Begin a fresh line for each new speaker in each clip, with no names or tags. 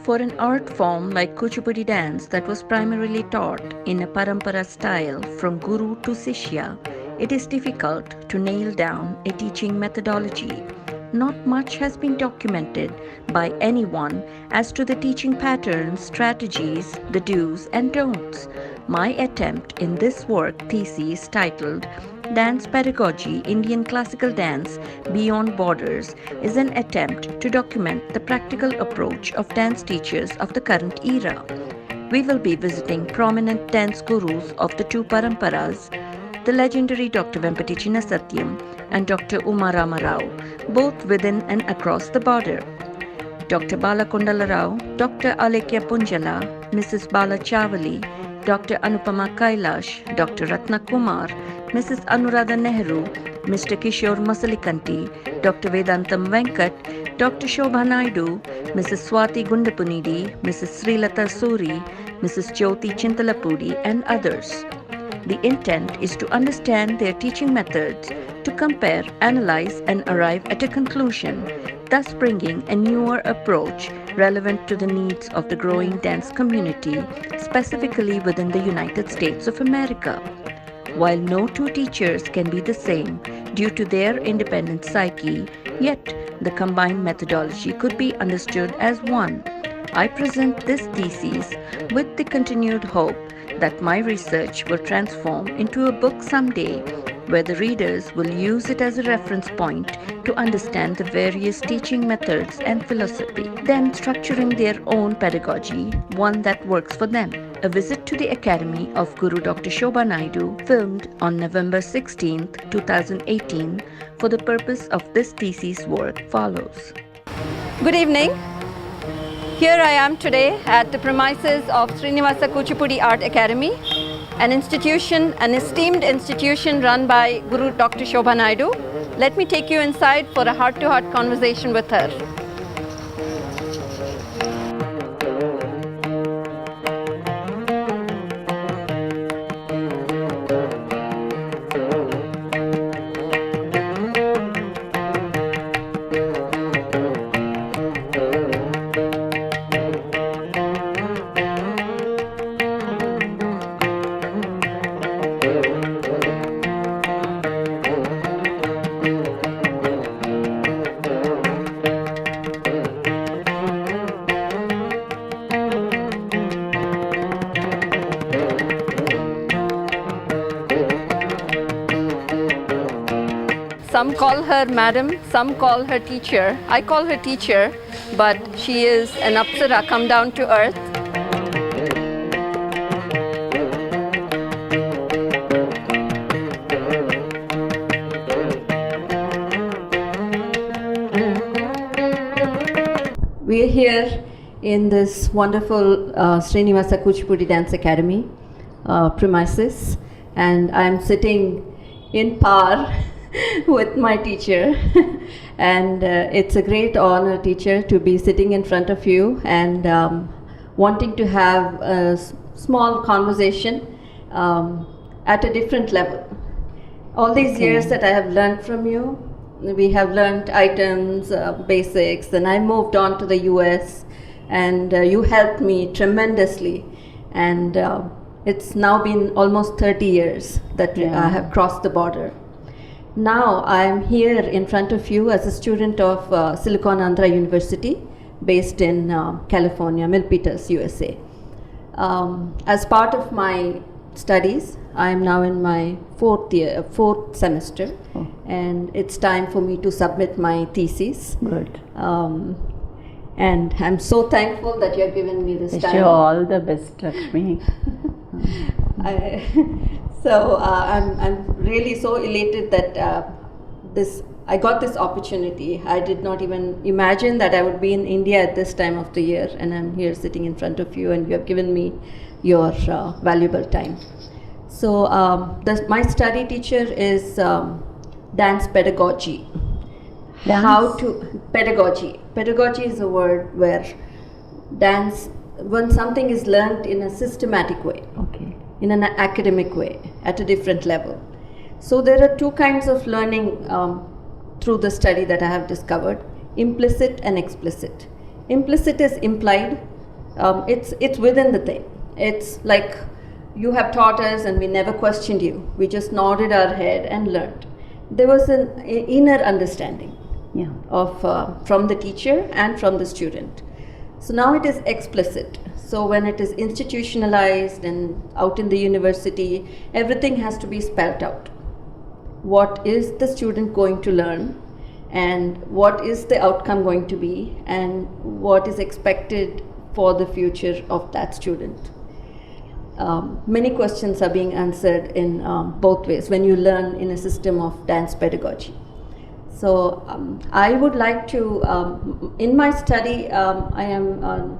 For an art form like Kuchipudi dance that was primarily taught in a parampara style from guru to sishya, it is difficult to nail down a teaching methodology. Not much has been documented by anyone as to the teaching patterns, strategies, the do's and don'ts. My attempt in this work thesis titled Dance Pedagogy Indian Classical Dance Beyond Borders is an attempt to document the practical approach of dance teachers of the current era. We will be visiting prominent dance gurus of the two paramparas, the legendary Dr. Vempati Chinna Satyam and Dr. Uma Rama Rao, both within and across the border. Dr. Bala Kondala Rao, Dr. Alekya Punjala, Mrs. Bala Chavali, Dr. Anupama Kailash, Dr. Ratna Kumar, Mrs. Anuradha Nehru, Mr. Kishore Masalikanti, Dr. Vedantam Venkat, Dr. Shobha Naidu, Mrs. Swati Gundapunidi, Mrs. Srilata Suri, Mrs. Jyoti Chintalapudi, and others. The intent is to understand their teaching methods, to compare, analyze, and arrive at a conclusion, thus bringing a newer approach relevant to the needs of the growing dance community, specifically within the United States of America. While no two teachers can be the same due to their independent psyche, yet the combined methodology could be understood as one. I present this thesis with the continued hope that my research will transform into a book someday where the readers will use it as a reference point to understand the various teaching methods and philosophy, then structuring their own pedagogy, one that works for them. A visit to the Academy of Guru Dr. Shobha Naidu, filmed on November 16, 2018, for the purpose of this thesis work follows.
Good evening. Here I am today at the premises of Srinivasa Kuchipudi Art Academy, an esteemed institution run by Guru Dr. Shobha Naidu. Let me take you inside for a heart-to-heart conversation with her. Some call her madam, some call her teacher. I call her teacher, but she is an apsara come down to earth. We are here in this wonderful Srinivasa Kuchipudi Dance Academy premises, and I'm sitting in par with my teacher and it's a great honor, teacher, to be sitting in front of you and wanting to have a small conversation at a different level. All these years that I have learned from you, we have learned items, basics, and I moved on to the US and you helped me tremendously, and it's now been almost 30 years that I have crossed the border. Now I am here in front of you as a student of Silicon Andhra University based in California, Milpitas, USA. As part of my studies, I am now in my fourth semester, and it's time for me to submit my thesis.
Good.
And I'm so thankful that you have given me this time.
Wish you all the best, Lakshmi.
I'm really so elated that I got this opportunity. I did not even imagine that I would be in India at this time of the year, and I'm here sitting in front of you, and you have given me your valuable time. So my study teacher is dance pedagogy. Pedagogy. Pedagogy is a word where dance, when something is learned in a systematic way, in an academic way, at a different level. So there are two kinds of learning through the study that I have discovered: implicit and explicit. Implicit is implied. It's within the thing. It's like you have taught us and we never questioned you. We just nodded our head and learned. There was an inner understanding
Yeah.
of from the teacher and from the student. So now it is explicit. So when it is institutionalized and out in the university, everything has to be spelled out. What is the student going to learn, and what is the outcome going to be, and what is expected for the future of that student. Many questions are being answered in both ways when you learn in a system of dance pedagogy. So I would like to, in my study, I am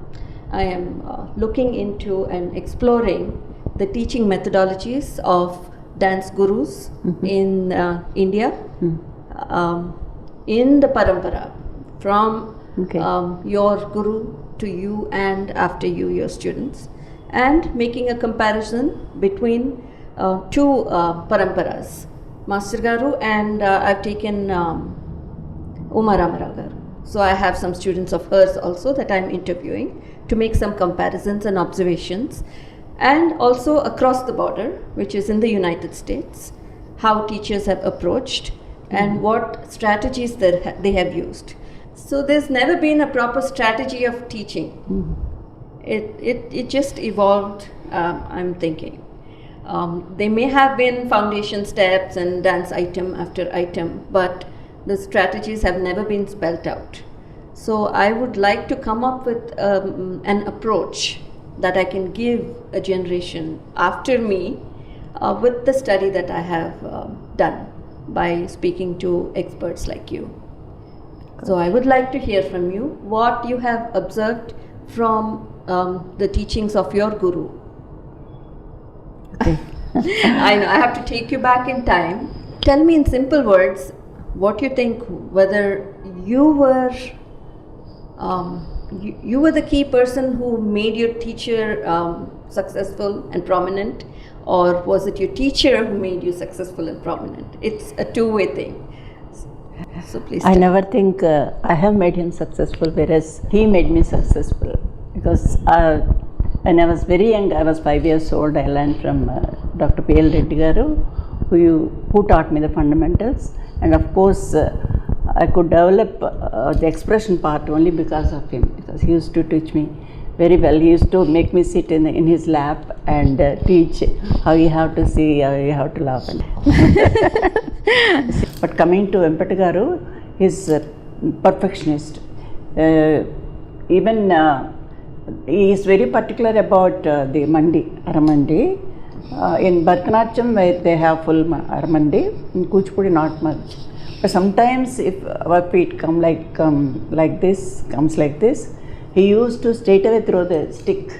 looking into and exploring the teaching methodologies of dance gurus in India, in the parampara, from
Okay.
your guru to you and after you, your students, and making a comparison between two paramparas, Master Garu and I've taken Uma Ramarao Garu. So I have some students of hers also that I'm interviewing to make some comparisons and observations, and also across the border, which is in the United States, how teachers have approached and what strategies they have used. So there's never been a proper strategy of teaching. It just evolved, I'm thinking. They may have been foundation steps and dance item after item, but the strategies have never been spelled out. So I would like to come up with an approach that I can give a generation after me with the study that I have done by speaking to experts like you. So I would like to hear from you what you have observed from the teachings of your guru.
Okay.
I know I have to take you back in time. Tell me in simple words what you think, whether you were you were the key person who made your teacher successful and prominent, or was it your teacher who made you successful and prominent? It's a two-way thing. So please.
I never think I have made him successful, whereas he made me successful. Because when I was very young, I was 5 years old, I learned from Dr. P.L. Reddy Garu, who taught me the fundamentals. And of course, I could develop the expression part only because of him, because he used to teach me very well. He used to make me sit in his lap and teach how you have to see, how you have to laugh. But coming to Venkata Garu, he's a perfectionist. Even he is very particular about the mandi, aramandi. In Bharatanatyam, where they have full aramandi, in Kuchipudi not much. But sometimes if our feet comes like this, he used to straight away throw the stick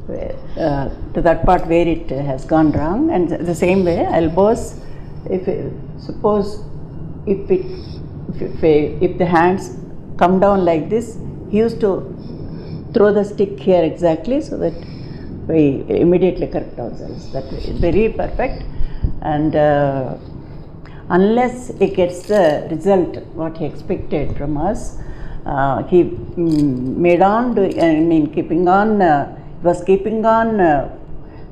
to that part where it has gone wrong, and the same way elbows. If the hands come down like this, he used to throw the stick here exactly so that we immediately correct ourselves. That is very perfect, and unless he gets the result what he expected from us, he made on keeping on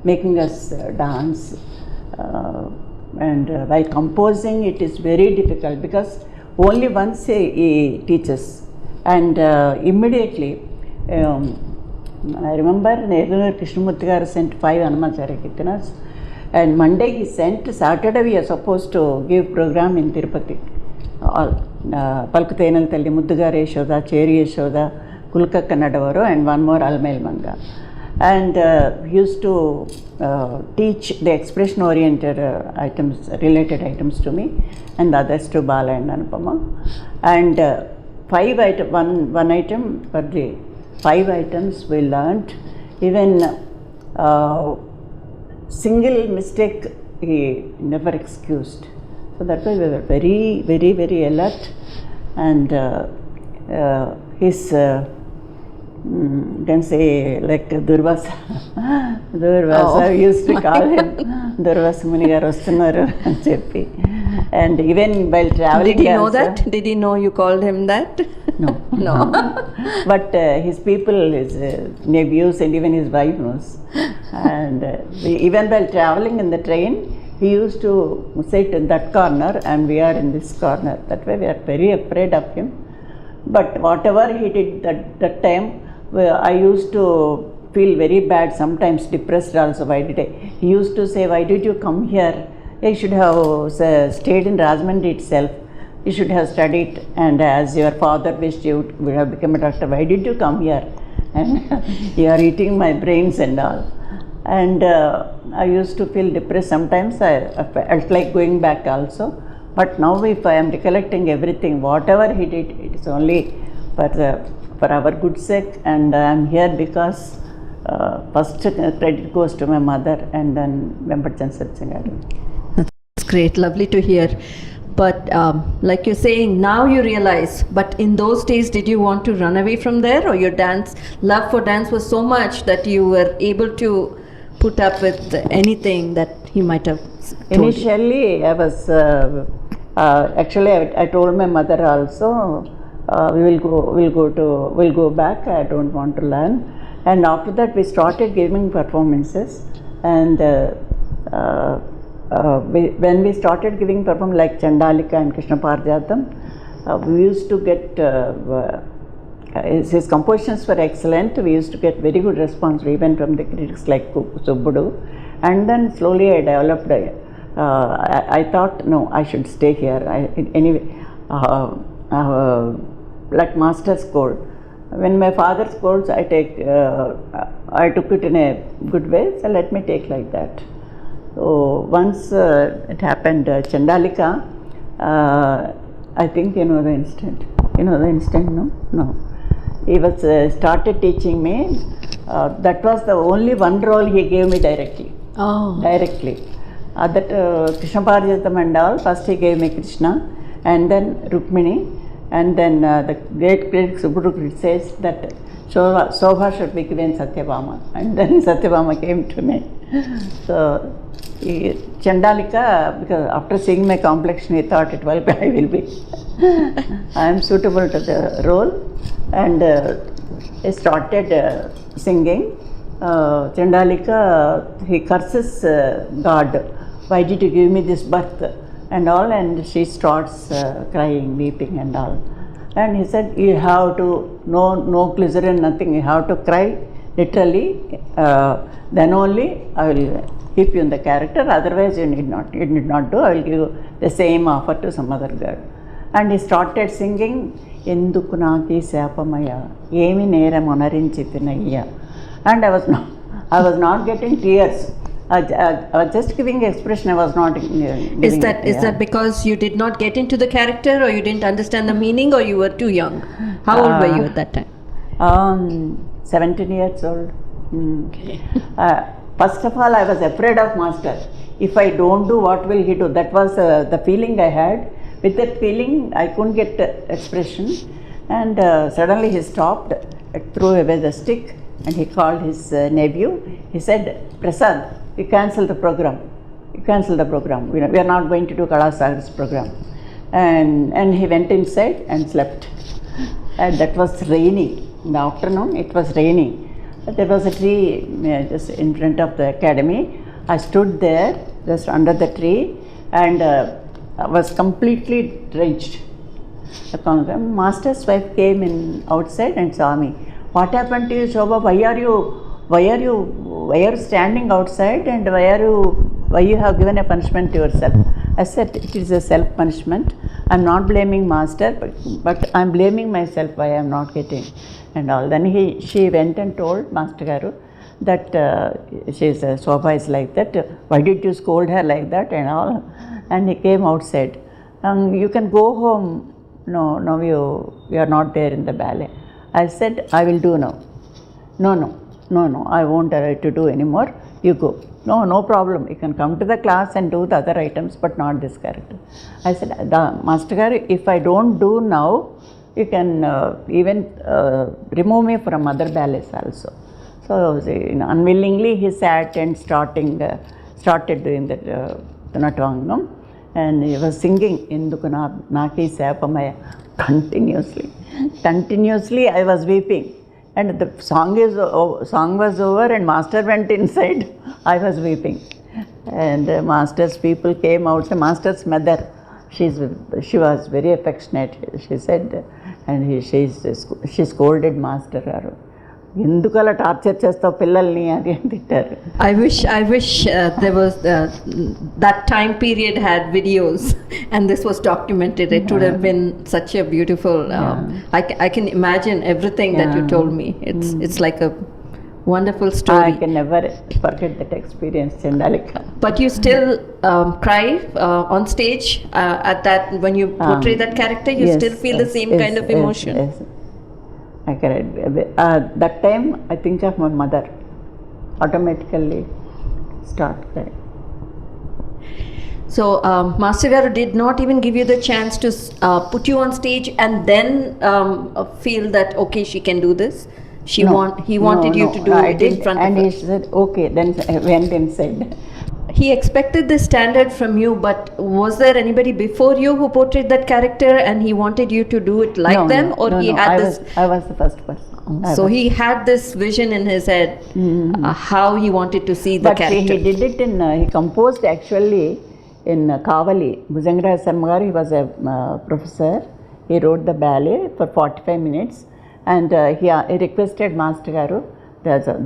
making us dance, and while composing it is very difficult, because only once he teaches, and immediately I remember Nerunur Krishnamurti Garu sent 5 Annamacharya Kirtanas, and Monday he sent. Saturday we are supposed to give program in Tirupati. Palkutenal Talli, Muddugare Yashoda, Cheri Yashoda, Kulka Kannadavaru, and one more Almail Manga. And he used to teach the expression oriented items, related items to me, and the others to Bala and Anupama. And 5 item, one item per day. 5 items we learnt. Even single mistake he never excused. So that way we were very, very, very alert, and his can say like Durvasa. We used to call him Durvasa Muni garu vastunnaru ani cheppi. And even while traveling,
did he know that? Did he know you called him that?
No.
No.
But his people, his nephews, and even his wife knows. And even while traveling in the train, he used to sit in that corner and we are in this corner. That way we are very afraid of him. But whatever he did that time, I used to feel very bad, sometimes depressed also. Why did I? He used to say, why did you come here? You should have stayed in Rajahmundry itself. You should have studied, and as your father wished you would have become a doctor. Why did you come here? And you are eating my brains and all. And I used to feel depressed. Sometimes I felt like going back also. But now if I am recollecting everything, whatever he did, it is only for our good sake. And I am here because first credit goes to my mother and then Vempadchan Satsangaru.
That's great, lovely to hear. But like you're saying, now you realize, but in those days, did you want to run away from there, or your love for dance was so much that you were able to put up with anything that he might have told
Initially,
you?
I was actually I told my mother also, we'll go back. I don't want to learn. And after that, we started giving performances, and when we started giving performances like Chandalika and Krishna Parjatam, we used to get his compositions were excellent. We used to get very good response even from the critics like Subbudu. And then slowly I developed. I thought, no, I should stay here. Anyway, like master scold. When my father scolds, I took it in a good way. So let me take like that. So once it happened, Chandalika, I think you know the instant. You know the instant, no? No. He was started teaching me. That was the only one role he gave me directly.
Oh.
Directly. That Krishna Parjatam and all, first he gave me Krishna, and then Rukmini, and then the great critic Subbudu says that Shobha should be given Satyabhama, and then Satyabhama came to me. So Chandalika, because after seeing my complexion, he thought I will be I am suitable to the role, and he started singing. Chandalika, he curses God, why did you give me this birth and all, and she starts crying, weeping and all. And he said, you have to, no glycerin, nothing, you have to cry literally, then only I will keep you in the character, otherwise you need not do, I will give you the same offer to some other girl. And he started singing, Enduku naaki sapamaya, emi neram anarinchitinayya. And I was not getting tears. I was just giving expression. I was not giving.
Is that because you did not get into the character, or you didn't understand the meaning, or you were too young? How old were you at that time?
17 years old. Okay. First of all, I was afraid of master. If I don't do, what will he do? That was the feeling I had. With that feeling, I couldn't get expression. And suddenly he stopped, threw away the stick, and he called his nephew. He said, Prasad, you cancel the program. We are not going to do Kalasagar's program. And he went inside and slept. And that was rainy. In the afternoon, it was raining. There was a tree just in front of the academy. I stood there, just under the tree, and I was completely drenched. The master's wife came in outside and saw me. What happened to you, Shobha? Why are you standing outside, and why you have given a punishment to yourself? I said, it is a self-punishment. I am not blaming master, but I am blaming myself why I am not getting and all. Then she went and told Master Garu that Shobha is like that. Why did you scold her like that and all? And he came outside. You can go home. No, you are not there in the ballet. I said, I will do now. No, I won't to do anymore. You go. No problem. You can come to the class and do the other items, but not this character. I said, Master Garu, if I don't do now, you can even remove me from other ballets also. So unwillingly he sat and started doing the Natwangam. and he was singing Induku Naki Sapamaya continuously. Continuously I was weeping, and the song was over and master went inside. I was weeping, and master's people came out. The master's mother, she was very affectionate. She said, and she scolded master garu, ఎందుకు అలా torture చేస్తావు పిల్లల్ని అని తిట్టారు.
I wish there was that time period had videos and this was documented. It would have been such a beautiful. I can imagine everything that you told me. It's like a wonderful story.
I can never forget that experience, Chandalika.
But you still cry on stage at that when you portray that character. You
Yes,
still feel the same kind of emotion.
Yes. I cried. That time I think of my mother. Automatically start crying.
So Master Garu did not even give you the chance to put you on stage and then feel that okay, she can do this. He wanted you to do it in front of her.
And he said okay. Then I went inside.
He expected this standard from you, but was there anybody before you who portrayed that character and he wanted you to do it like them, or he had this?
I was the first person.
So he had this vision in his head, how he wanted to see the character.
He did it in. He composed actually in Kavali. Bhujangaraj Sarma garu, he was a professor. He wrote the ballet for 45 minutes, and he requested Master Garu,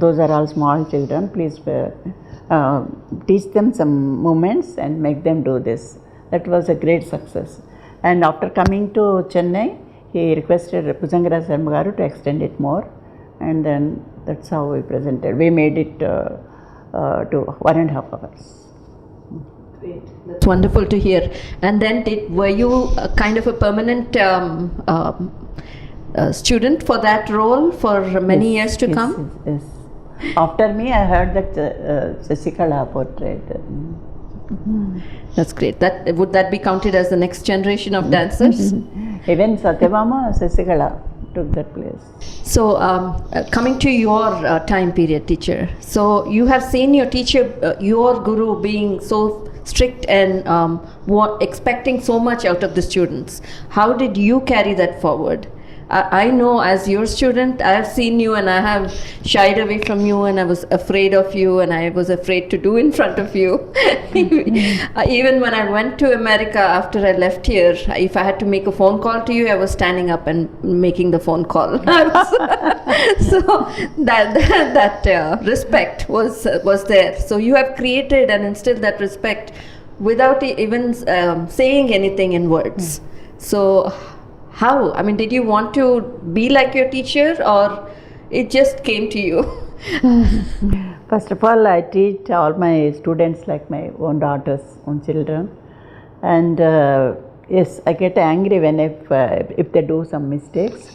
those are all small children, please teach them some movements and make them do this. That was a great success. And after coming to Chennai, he requested Bhujangaraj Sarma garu to extend it more, and then that's how we presented. We made it to 1.5 hours.
Great. That's wonderful to hear. And then were you kind of a permanent student for that role for many years to come?
Yes. After me, I heard that Sasikala portrait.
That's great. Would that be counted as the next generation of dancers?
Even Satyabhama, Sasikala took that place.
So, coming to your time period, teacher. So, you have seen your teacher, your guru, being so strict and expecting so much out of the students. How did you carry that forward? I know as your student, I have seen you and I have shied away from you and I was afraid of you and I was afraid to do in front of you. Even when I went to America after I left here, if I had to make a phone call to you, I was standing up and making the phone call. So that respect was there. So you have created and instilled that respect without even saying anything in words. So how? I mean, did you want to be like your teacher or it just came to you?
First of all, I treat all my students like my own daughters, own children. And yes, I get angry when if they do some mistakes.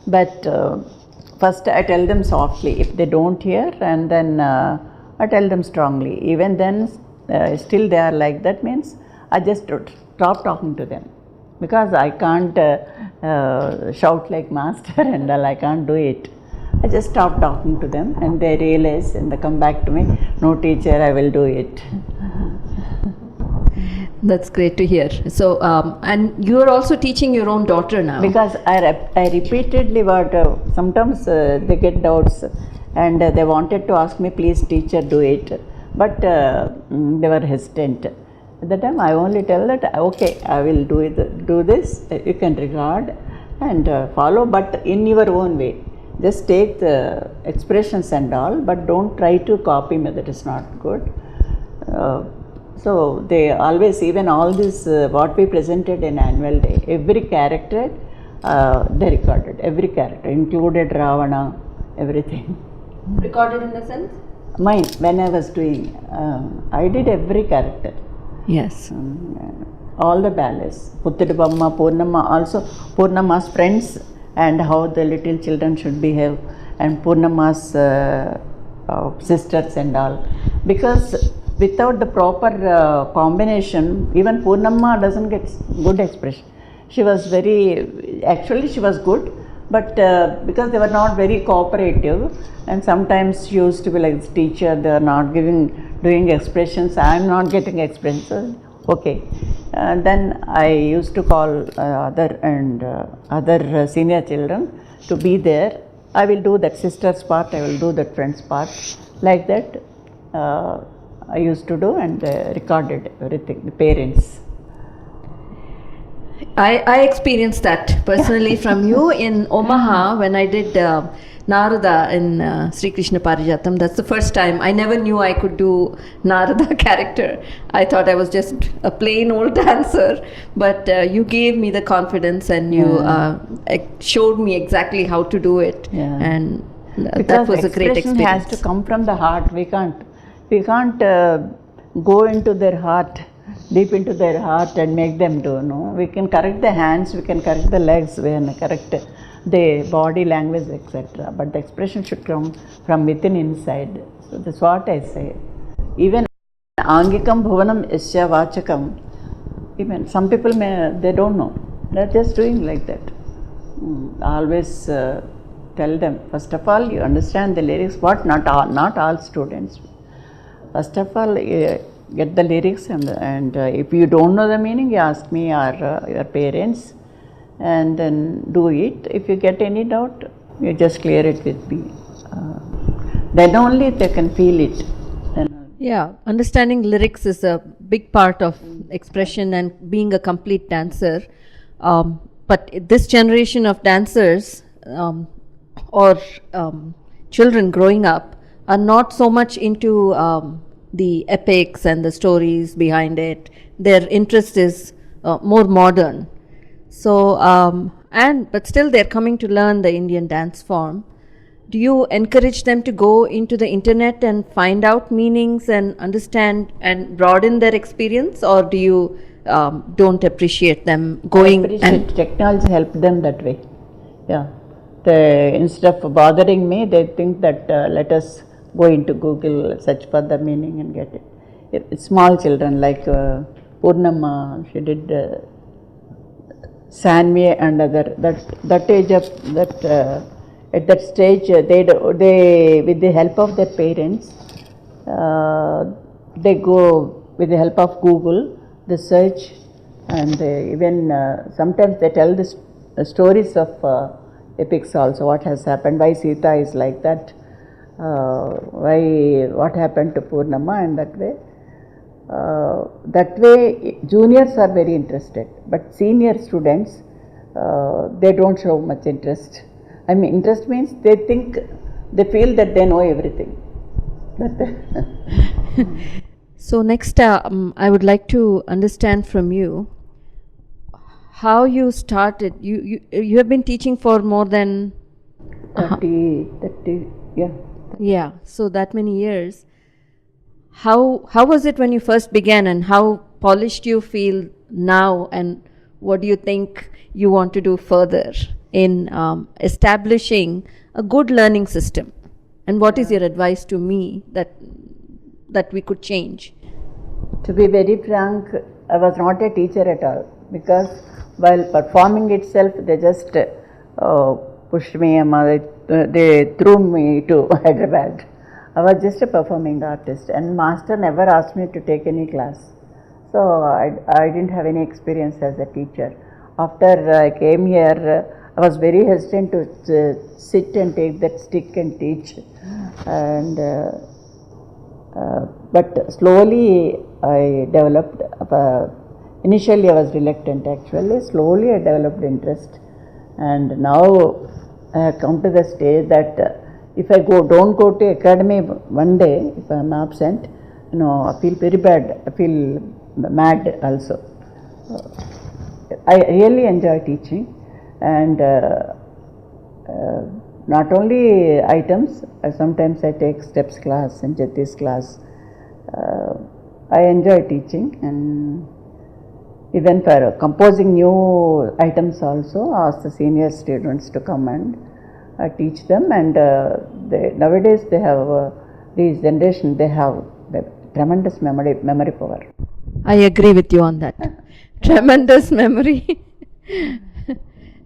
But first I tell them softly if they don't hear, and then I tell them strongly. Even then, still they are like that, means I just stop talking to them. Because I can't shout like master and all, I can't do it. I just stop talking to them and they realize and they come back to me, no teacher, I will do it.
That's great to hear. So, and you are also teaching your own daughter now.
Because I repeatedly sometimes they get doubts and they wanted to ask me, please teacher, do it. But they were hesitant. At the time, I only tell that, okay, I will do this, you can regard and follow, but in your own way. Just take the expressions and all, but don't try to copy me, that is not good. So, they always, even all this, what we presented in annual day, every character, they recorded, every character, included Ravana, everything.
Recorded in the sense?
Mine, when I was doing, I did every character.
Yes.
All the ballets, Puttidabamma, Purnamma, also Purnamma's friends and how the little children should behave, and Purnamma's sisters and all. Because without the proper combination, even Purnamma doesn't get good expression. She was she was good, but because they were not very cooperative, and sometimes she used to be like this teacher, they are not doing expressions, I am not getting expressions. Okay. Then I used to call other senior children to be there. I will do that sister's part, I will do that friend's part. Like that, I used to do and recorded everything, the parents.
I experienced that personally from you in Omaha when I did Narada in Sri Krishna Parijatam. That's the first time. I never knew I could do Narada character. I thought I was just a plain old dancer, but you gave me the confidence and you showed me exactly how to do it.
Yeah.
And
Because
that was a great
expression
experience.
has to come from the heart. We can't go into their heart, deep into their heart and make them do. No, we can correct the hands, we can correct the legs, we can correct the body language, etc. But the expression should come from within inside. So that's what I say. Even Angikam Bhuvanam Yasya Vachakam. Even some people they don't know. They're just doing like that. Always tell them, first of all, you understand the lyrics. What? Not all students. First of all, get the lyrics and if you don't know the meaning, you ask me or your parents, and then do it. If you get any doubt, you just clear it with me. Then only they can feel it.
Yeah, understanding lyrics is a big part of expression and being a complete dancer. But this generation of dancers or children growing up are not so much into the epics and the stories behind it. Their interest is more modern. So, but still they're coming to learn the Indian dance form. Do you encourage them to go into the internet and find out meanings and understand and broaden their experience, or do you don't appreciate them going? And
technology help them that way. Yeah, instead of bothering me, they think that let us go into Google, search for the meaning and get it. Small children like Purnama, she did Sanvi and other that age of that. At that stage, they with the help of their parents, they go with the help of Google, they search, and even sometimes they tell the stories of epics also. What has happened? Why Sita is like that? What happened to Purnama? And that way, juniors are very interested, but senior students they don't show much interest. I mean, interest means they feel that they know everything.
So next, I would like to understand from you how you started. You have been teaching for more than
30, yeah.
Yeah, so that many years. How was it when you first began, and how polished you feel now, and what do you think you want to do further in establishing a good learning system? And what is your advice to me that we could change?
To be very frank, I was not a teacher at all, because while performing itself, they just pushed me, they threw me to Hyderabad. I was just a performing artist, and master never asked me to take any class. So I didn't have any experience as a teacher. After I came here, I was very hesitant to sit and take that stick and teach. And but slowly I developed. Initially I was reluctant actually. Slowly I developed interest, and now I have come to the stage that if I don't go to academy one day, if I am absent, I feel very bad. I feel mad also. I really enjoy teaching, and not only items, sometimes I take steps class and Jati's class. I enjoy teaching, and even for composing new items also, ask the senior students to come and teach them. And nowadays they have, this generation, they have tremendous memory power.
I agree with you on that. Tremendous memory.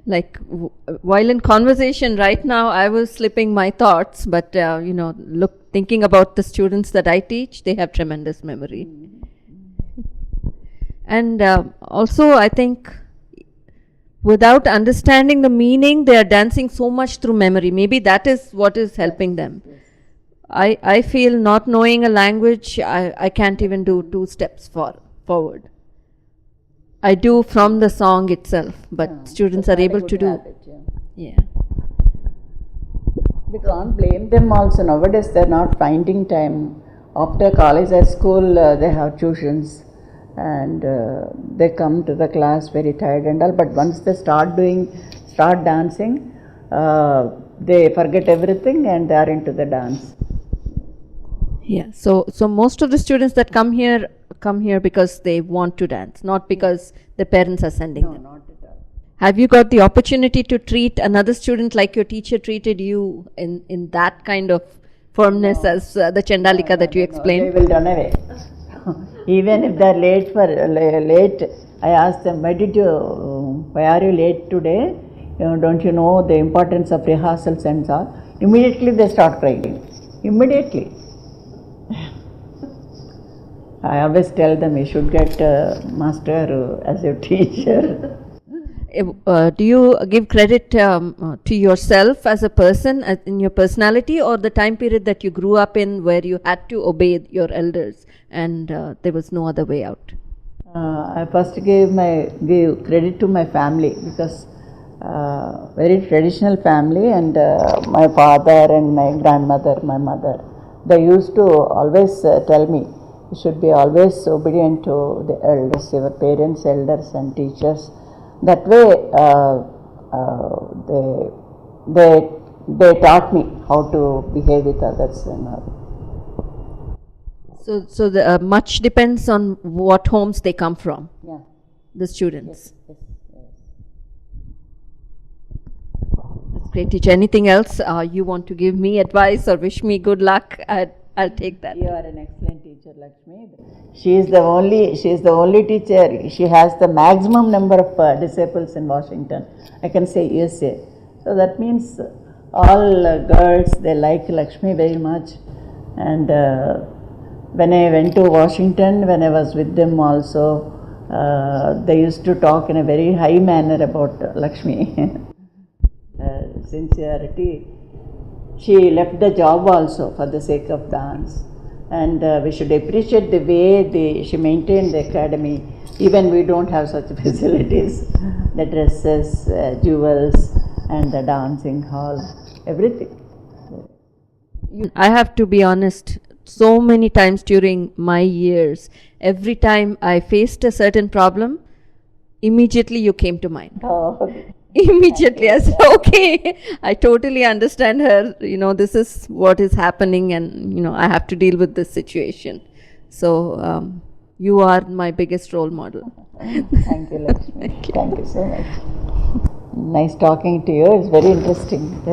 Like while in conversation right now, I was slipping my thoughts, but thinking about the students that I teach, they have tremendous memory. And also, I think without understanding the meaning, they are dancing so much through memory. Maybe that is what is helping them. I feel not knowing a language, I can't even do 2 steps forward. I do from the song itself, but students are able to do. Yeah.
We can't blame them also. Nowadays they're not finding time. After college or school, they have tuitions and they come to the class very tired and all. But once they start dancing, they forget everything and they are into the dance.
Yeah. So most of the students that come here because they want to dance, not because the parents are sending them.
Not at all.
Have you got the opportunity to treat another student like your teacher treated you in that kind of firmness as the Chandalika that you explained?
They will run away. Even if they are late, I ask them, why are you late today? Don't you know the importance of rehearsals and all? Immediately they start crying. Immediately. I always tell them you should get master as your teacher.
Do you give credit to yourself as a person, in your personality, or the time period that you grew up in where you had to obey your elders and there was no other way out?
I first give credit to my family because very traditional family, and my father and my grandmother, my mother, they used to always tell me you should be always obedient to the elders, your parents, elders and teachers. That way they taught me how to behave with others and all.
So the, much depends on what homes they come from.
Yeah.
The students.
Yes.
That's great, teacher. Anything else you want to give me advice or wish me good luck? I'll take that.
You are an excellent teacher, Lakshmi. She is the only teacher. She has the maximum number of disciples in Washington. I can say USA. So that means all girls, they like Lakshmi very much. And when I went to Washington, when I was with them also, they used to talk in a very high manner about Lakshmi. Sincerity. She left the job also for the sake of dance, and we should appreciate the way she maintained the academy. Even we don't have such facilities, the dresses, jewels, and the dancing hall, everything.
I have to be honest, so many times during my years, every time I faced a certain problem, immediately you came to mind.
Oh.
Immediately I said, okay, I totally understand her, this is what is happening and I have to deal with this situation. So you are my biggest role model.
Thank you, Lakshmi. Thank you so much. Nice talking to you. It's very interesting.